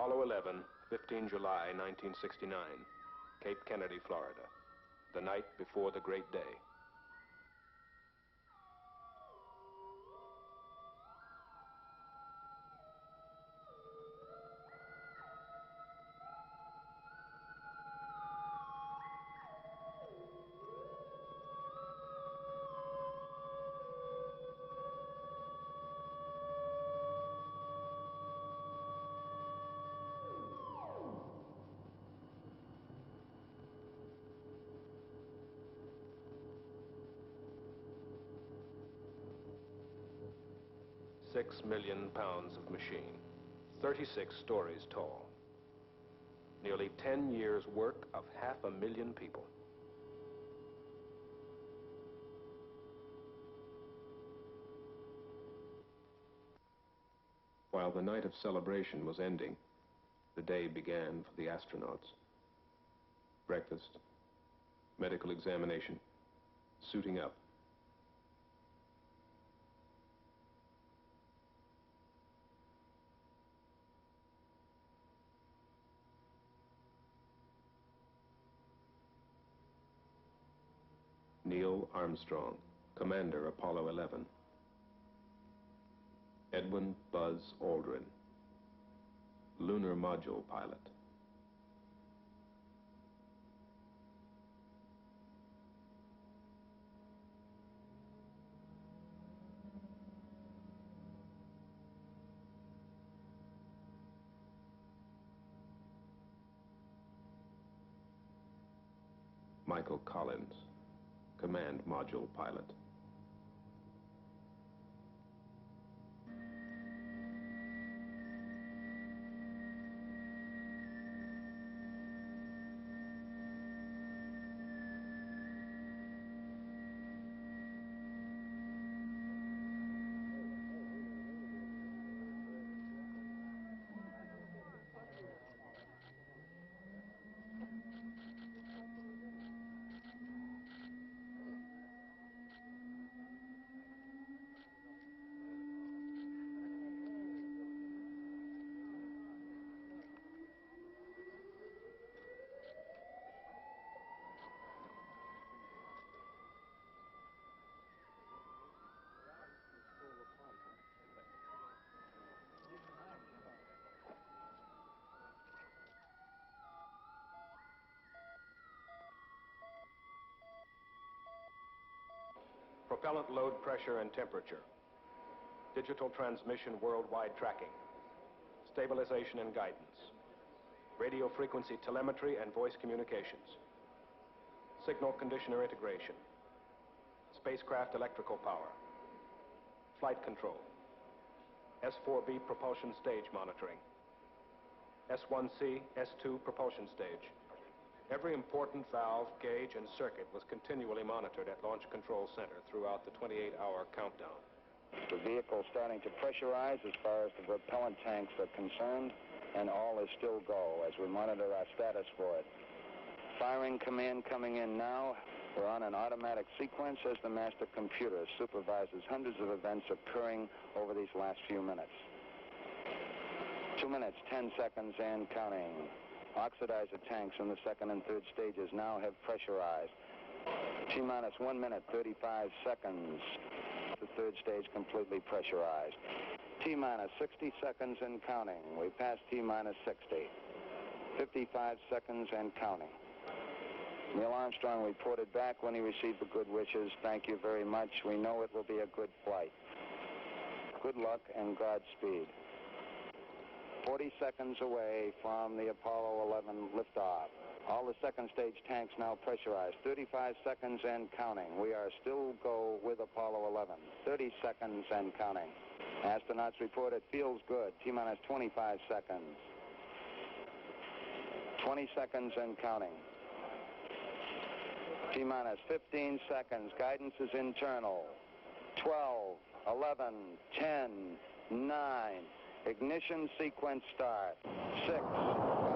Apollo 11, 15 July 1969, Cape Kennedy, Florida, the night before the great day. $6 million of machine, 36 stories tall. Nearly 10 years' work of 500,000 people. While the night of celebration was ending, the day began for the astronauts. Breakfast, medical examination, suiting up. Neil Armstrong, Commander Apollo 11. Edwin Buzz Aldrin, Lunar Module Pilot. Michael Collins, Command Module Pilot. Propellant load pressure and temperature. Digital transmission worldwide tracking. Stabilization and guidance. Radio frequency telemetry and voice communications. Signal conditioner integration. Spacecraft electrical power. Flight control. S4B propulsion stage monitoring. S1C, S2 propulsion stage. Every important valve, gauge, and circuit was continually monitored at Launch Control Center throughout the 28-hour countdown. The vehicle starting to pressurize as far as the propellant tanks are concerned, and all is still go as we monitor our status for it. Firing command coming in now. We're on an automatic sequence as the master computer supervises hundreds of events occurring over these last few minutes. 2 minutes, 10 seconds, and counting. Oxidizer tanks in the second and third stages now have pressurized. T-minus 1 minute, 35 seconds. The third stage completely pressurized. T-minus 60 seconds and counting. We passed T-minus 60. 55 seconds and counting. Neil Armstrong reported back when he received the good wishes. Thank you very much. We know it will be a good flight. Good luck and Godspeed. 40 seconds away from the Apollo 11 liftoff. All the second stage tanks now pressurized. 35 seconds and counting. We are still go with Apollo 11. 30 seconds and counting. Astronauts report it feels good. T-minus 25 seconds. 20 seconds and counting. T-minus 15 seconds. Guidance is internal. 12, 11, 10, 9. Ignition sequence start. 6, 5.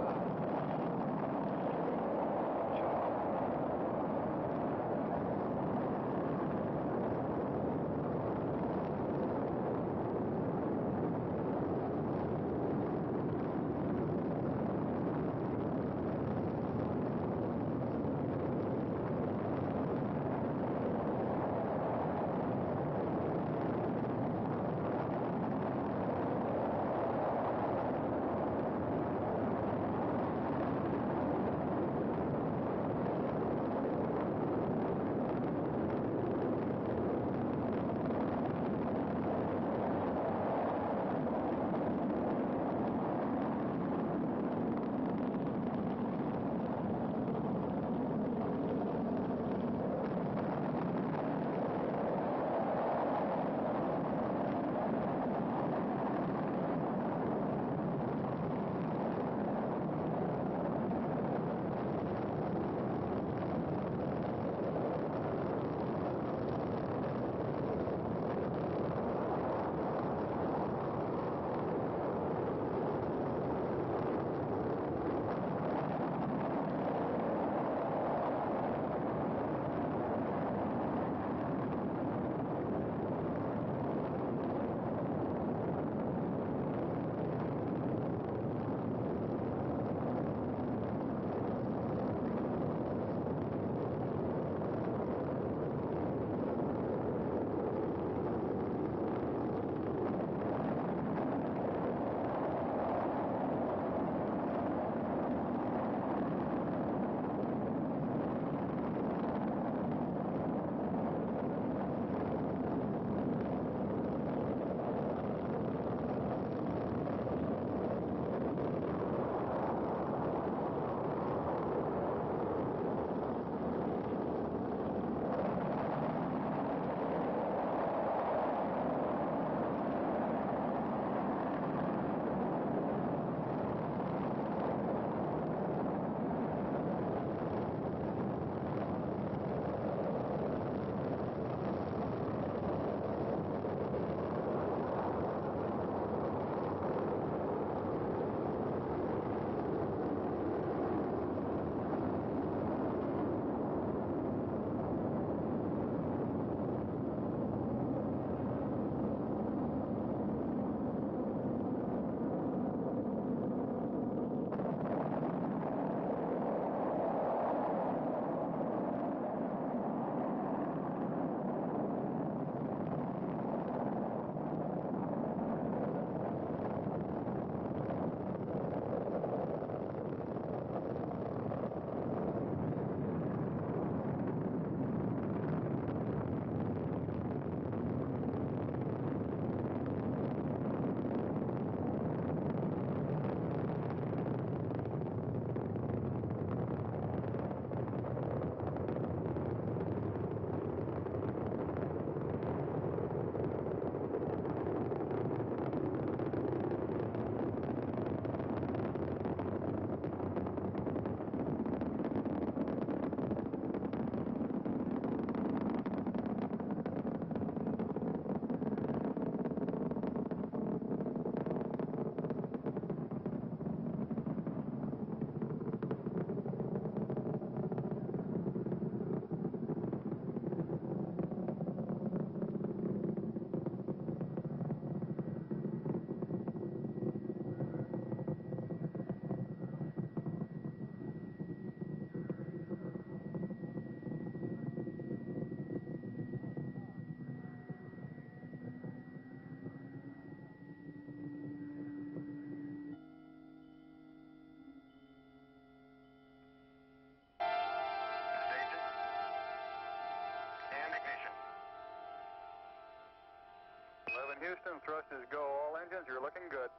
1, Houston, thrust is go. All engines, you're looking good.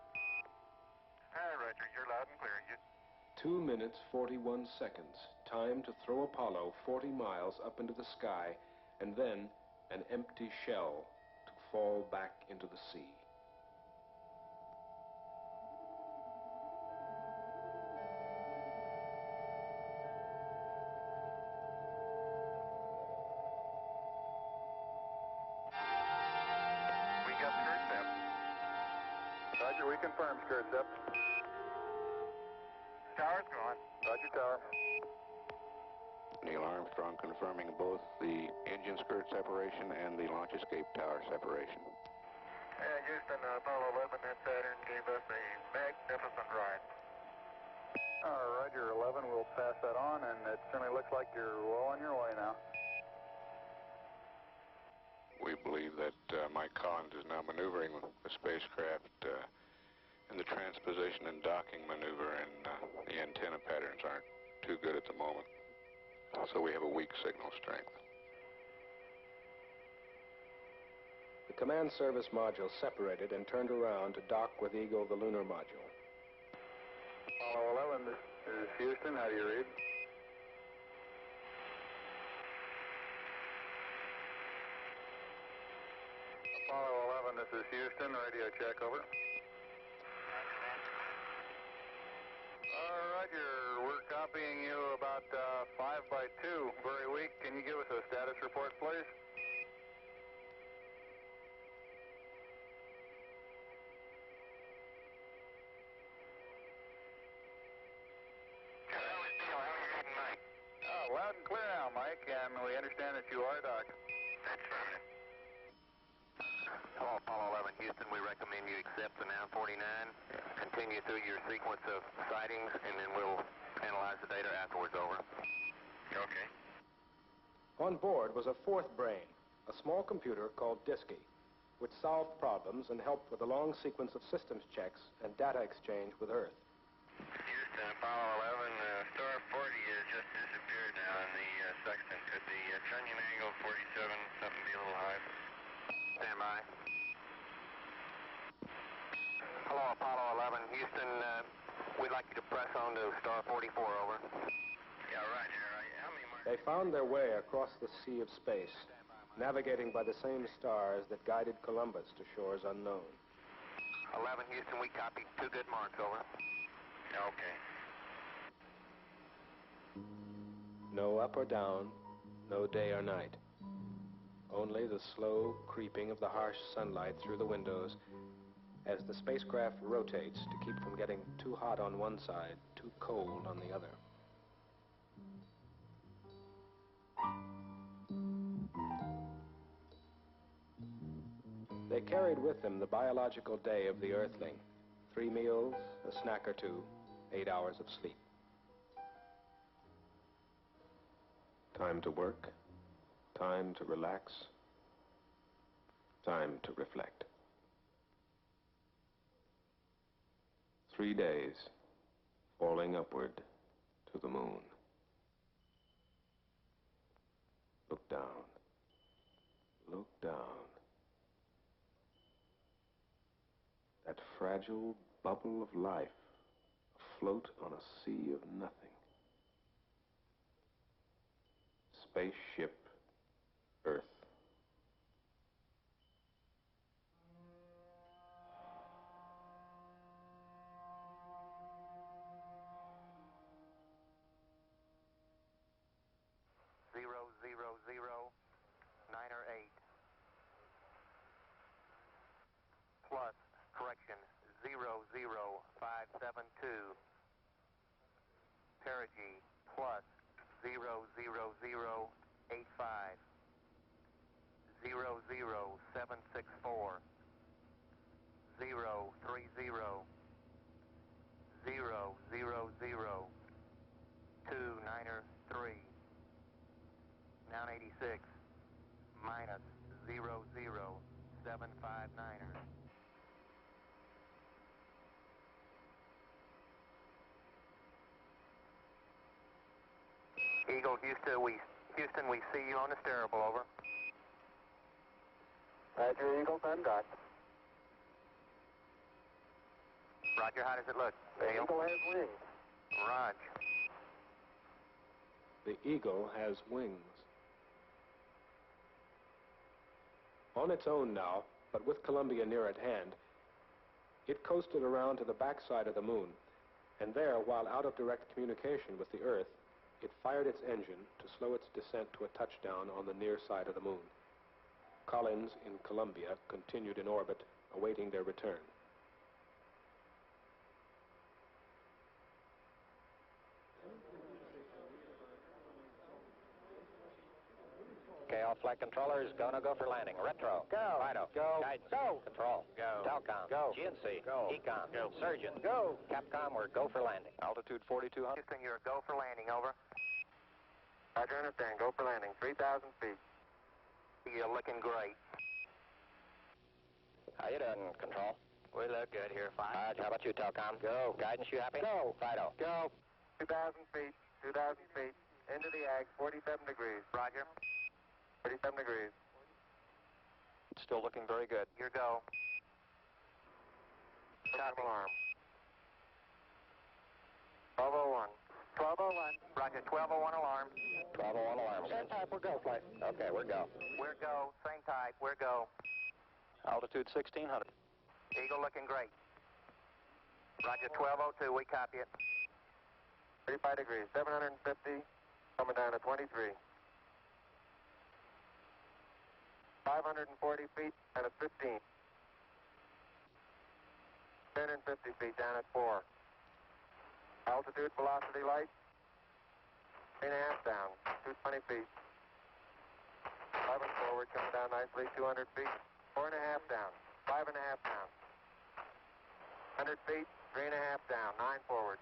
Hi, Roger. You're loud and clear. 2 minutes, 41 seconds. Time to throw Apollo 40 miles up into the sky, and then an empty shell to fall back into the sea. We got skirt step. Roger, we confirm skirt step. Tower's gone. Roger, tower. Neil Armstrong confirming both the engine skirt separation and the launch escape tower separation. Yeah, Houston, Apollo 11 and Saturn gave us a magnificent ride. Roger, 11, we'll pass that on, and it certainly looks like you're well on your way now. We believe that Mike Collins is now maneuvering the spacecraft in the transposition and docking maneuver, and the antenna patterns aren't too good at the moment. So we have a weak signal strength. The command service module separated and turned around to dock with Eagle, the lunar module. Apollo 11, this is Houston. How do you read? Apollo 11, this is Houston. Radio check, over. Roger, we're copying you about 5 by 2, very weak. Can you give us a status report, please? Loud and clear now, Mike, and we understand that you are docked. That's fine. Hello, Apollo 11, Houston. We recommend you accept the 949. Continue through your sequence of sightings, and then we'll analyze the data afterwards, over. Okay. On board was a fourth brain, a small computer called Disky, which solved problems and helped with a long sequence of systems checks and data exchange with Earth. Houston, Apollo 11, star 40 has just disappeared now in the sextant. Could the trunnion angle 47 something be a little high? Stand by. Hello, Apollo 11, Houston, we'd like you to press on to star 44, over. Yeah, Roger. How many marks? They found their way across the sea of space, navigating by the same stars that guided Columbus to shores unknown. 11, Houston, we copied 2 good marks, over. Okay. No up or down, no day or night. Only the slow creeping of the harsh sunlight through the windows as the spacecraft rotates to keep from getting too hot on one side, too cold on the other. They carried with them the biological day of the Earthling. 3 meals, a snack or 2, 8 hours of sleep. Time to work, time to relax, time to reflect. 3 days, falling upward to the moon. Look down, look down. That fragile bubble of life afloat on a sea of nothing. Spaceship Earth. Zero, 9 or 8. Plus, correction, 00572. Perigee, plus 00085. 00764. 030. 000. 2 9er 3. 986 minus 00759er. Eagle, Houston, we see you on the steerable, over. Roger, Eagle, I'm docked. Roger, how does it look? The Eagle has wings. Roger. The Eagle has wings. On its own now, but with Columbia near at hand, it coasted around to the backside of the moon, and there, while out of direct communication with the Earth, it fired its engine to slow its descent to a touchdown on the near side of the moon. Collins in Columbia continued in orbit, awaiting their return. Okay, all flight controllers, go for landing. Retro. Go. Fido. Go. Guidance. Go. Control. Go. Telcom. Go. GNC. Go. Econ. Go. Surgeon. Go. Capcom, we're go for landing. Altitude 4,200. Houston, you're a go for landing, over. Roger, understand. Go for landing. 3,000 feet. You're looking great. How you doing, Control? We look good here, Fido. How about you, Telcom? Go. Guidance, you happy? Go. Fido. Go. 2,000 feet. 2,000 feet. Into the ag. 47 degrees. Roger. 47 degrees. Still looking very good. Your go. Copy. Alarm. 1201. 1201. Roger, 1201 alarm. 1201 alarm. Same type, we're go, flight. Okay, we're go. We're go. Same type. We're go. Altitude 1,600. Eagle looking great. Roger, 1202. We copy it. 35 degrees. 750. Coming down to 23. 540 feet and at 15. 1050 feet down at 4. Altitude, velocity, light. 3.5 down. 220 feet. 5 and forward, coming down nicely. 200 feet. 4.5 down. 5.5 down. 100 feet. 3.5 down. 9 forward.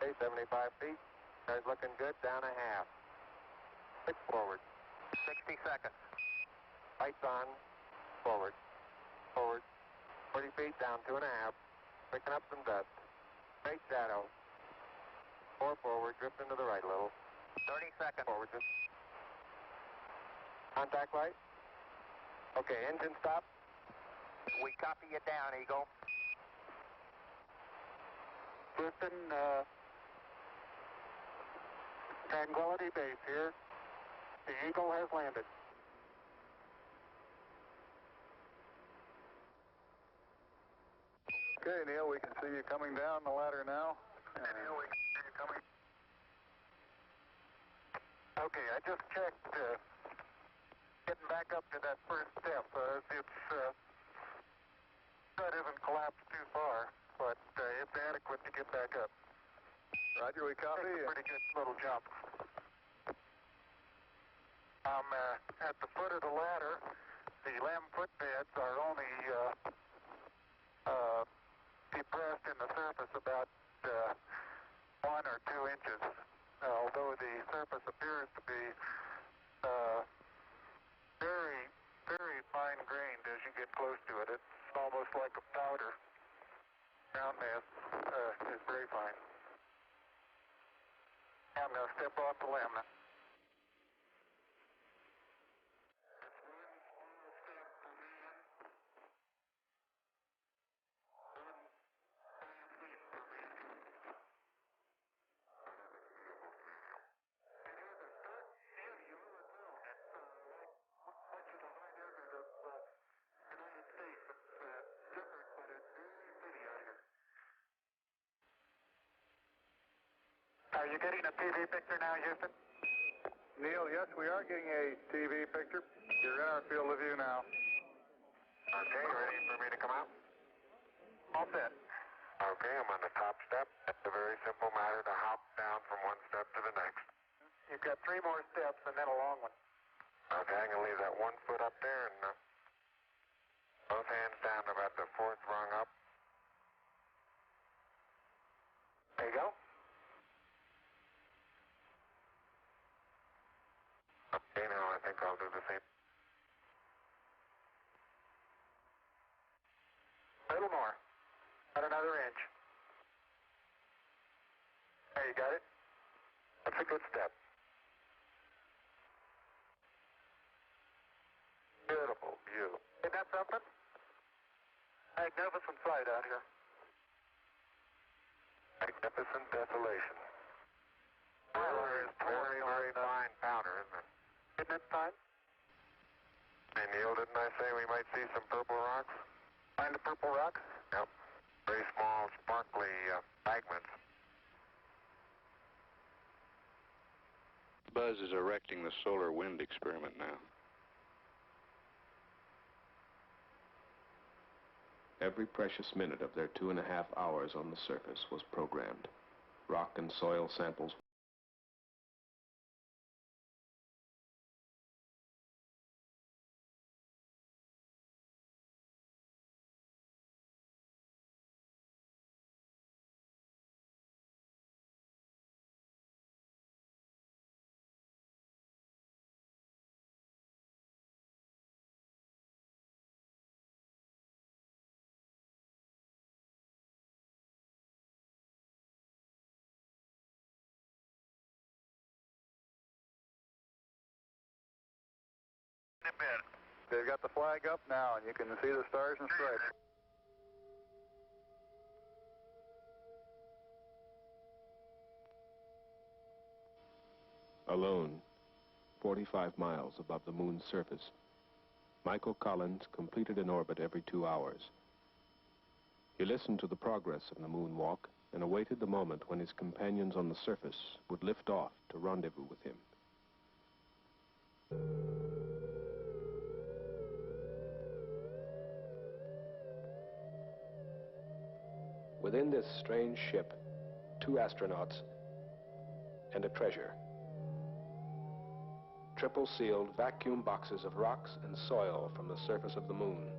Okay, 75 feet. Car's looking good. Down a half. 6 forward. 60 seconds. Lights on. Forward. Forward. 40 feet down, 2.5. Picking up some dust. Straight shadow. 4 forward, drift into the right a little. 30 seconds. Forward, just. Contact light. Okay, engine stop. We copy you down, Eagle. Houston, Tranquility Base here. The Eagle has landed. Okay, Neil, we can see you coming down the ladder now. Neil, we can see you coming. Okay, I just checked, getting back up to that first step. That isn't collapsed too far, but it's adequate to get back up. Roger, we copy. It's a pretty good little jump. I'm at the foot of the ladder. The LEM footbeds are only depressed in the surface about 1 or 2 inches, although the surface appears to be very, very fine-grained as you get close to it. It's almost like a powder. Ground mass is very fine. I'm going to step off the LEM now. Are you getting a TV picture now, Houston? Neil, yes, we are getting a TV picture. You're in our field of view now. Okay, ready for me to come out? All set. Okay, I'm on the top step. It's a very simple matter to hop down from one step to the next. You've got 3 more steps and then a long one. Okay, I'm going to leave that 1 foot up there and both hands down to about the 4th rung up. There you go. Okay, now I think I'll do the same. A little more. About another inch. There, you got it? That's a good step. Beautiful view. Isn't that something? Magnificent sight out here. Magnificent desolation. Tyler is very, very fine powder, isn't it? Isn't it fine? Hey, Neil, didn't I say we might see some purple rocks? Find the purple rocks? Yep. Very small, sparkly fragments. Buzz is erecting the solar wind experiment now. Every precious minute of their 2.5 hours on the surface was programmed. Rock and soil samples They've got the flag up now, and you can see the stars and stripes. alone, 45 miles above the moon's surface. Michael Collins completed an orbit every 2 hours. He listened to the progress of the moonwalk and awaited the moment when his companions on the surface would lift off to rendezvous with him. Within this strange ship, 2 astronauts and a treasure. Triple-sealed vacuum boxes of rocks and soil from the surface of the moon.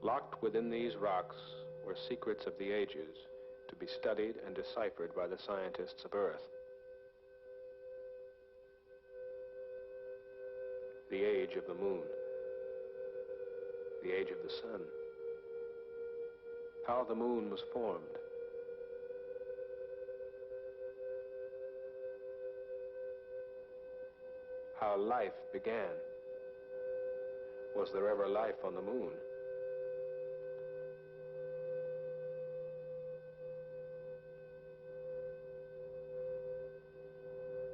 Locked within these rocks were secrets of the ages, to be studied and deciphered by the scientists of Earth. The age of the moon. The age of the sun. How the moon was formed. How life began. Was there ever life on the moon?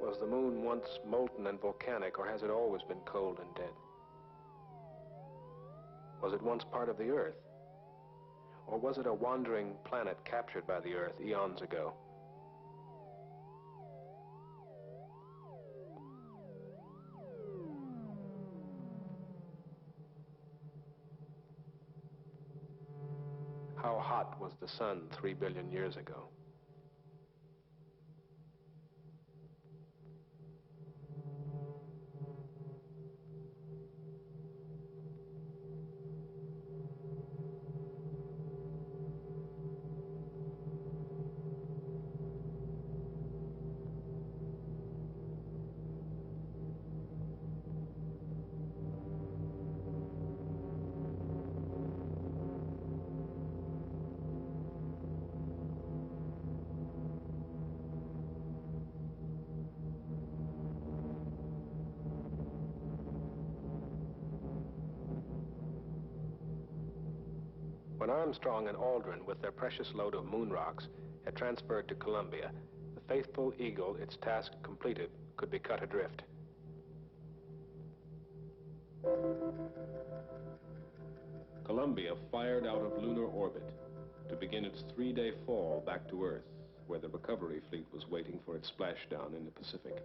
Was the moon once molten and volcanic, or has it always been cold and dead? Was it once part of the Earth? Or was it a wandering planet captured by the Earth eons ago? How hot was the sun 3 billion years ago? When Armstrong and Aldrin, with their precious load of moon rocks, had transferred to Columbia, the faithful Eagle, its task completed, could be cut adrift. Columbia fired out of lunar orbit to begin its 3-day fall back to Earth, where the recovery fleet was waiting for its splashdown in the Pacific.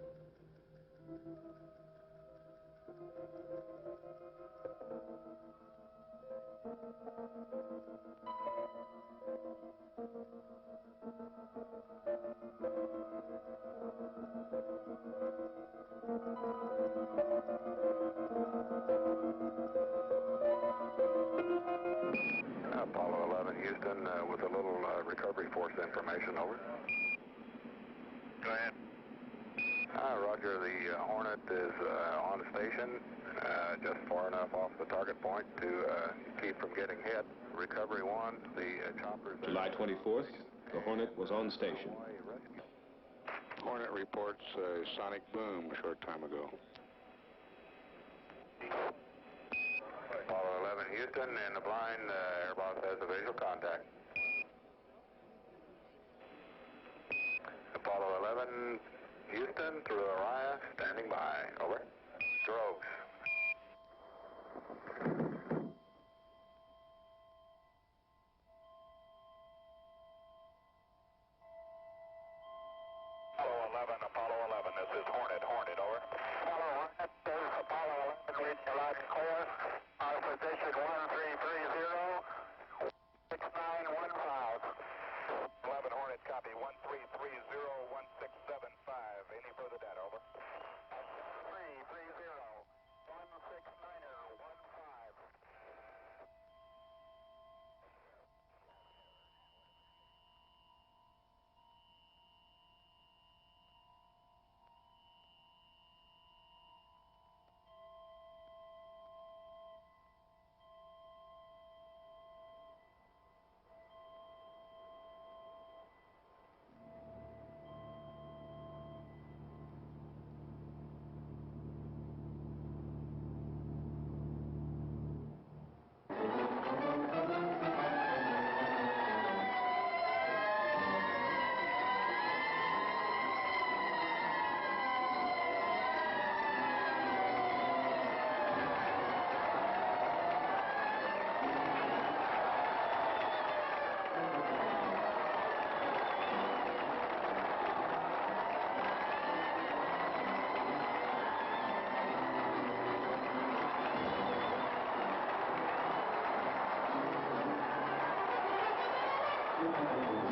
Apollo 11, Houston, with a little recovery force information, over. Go ahead. Roger, the Hornet is on station, just far enough off the target point to keep from getting hit. Recovery 1, the choppers... July 24th, the Hornet was on station. Hornet reports a sonic boom a short time ago. Apollo 11 Houston, in the blind, Air Boss has a visual contact. Apollo 11 Houston, through Araya, standing by. Over. Strokes. Apollo 11, this is Hornet, over. Apollo 1, this is Apollo 11, reading your loud and clear. Our position 1330, 6915. 11 Hornet, copy, 1330, 1675. Any further data, over? 1330, 16915. Thank you.